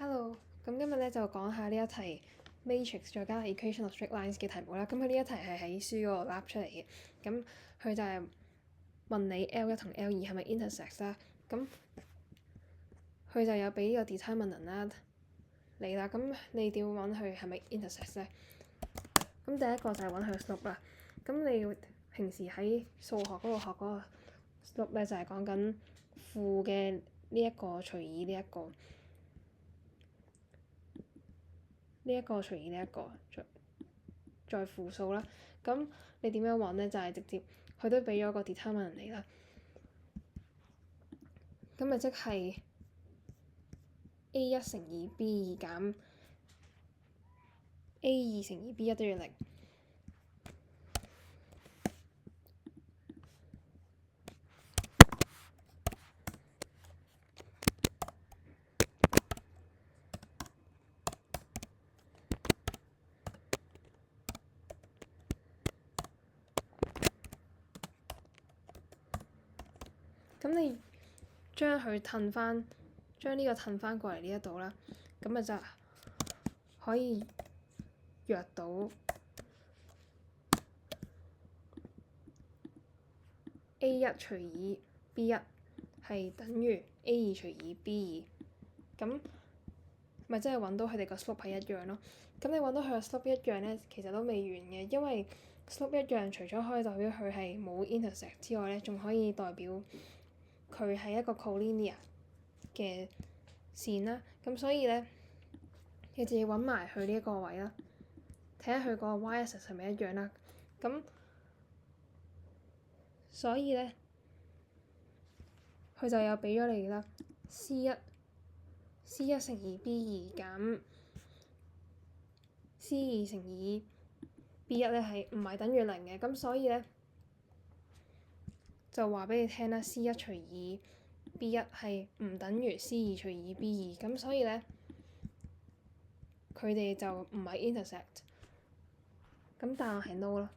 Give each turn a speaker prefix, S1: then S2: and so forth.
S1: Hello，咁今日咧就講下呢一題 matrix 再加 equation of straight lines 嘅題目啦。咁佢呢一題係喺書嗰度 lab 出嚟嘅。咁佢就係問你 L1 同 L2係咪 intersect 啦。咁佢就有俾呢個 determinant 啦你啦。咁你點揾佢係咪 intersect 咧？咁第一個就係揾佢 slope 啦。咁你平時喺數學嗰度學嗰個 slope 咧，就係講緊負嘅呢一個除以呢一個。呢一個除以呢一個，再負數啦。咁你點樣揾咧？就係直接佢都俾咗個 determinant 你啦。咁咪即係 A1 乘以 B2 減 A2 乘以 B1 都要零。咁你將呢個褪翻過嚟呢一度啦，咁咪就可以約到 A1 除以 B1 係等於 A2 除以 B2，咁咪即係揾到佢哋個 slope 係一樣咯。咁你揾到佢個 slope 一樣咧，其實都未完嘅，因為 slope 一樣除咗可以代表佢係冇 intersect 之外咧，仲可以代表佢係一個 collinear 嘅線啦。咁所以咧，你自己揾埋佢呢一個位啦，睇下佢個 y-axis 係咪一樣啦。咁所以咧，佢就有俾咗你啦。C1 乘以 B2 減 C2 乘以 B1 咧係唔係等於零嘅？咁所以咧就話俾你聽啦。C1 除以 B1 係唔等於 C2 除以 B2，咁所以咧佢哋就唔係 intersect。咁答案係 no 咯。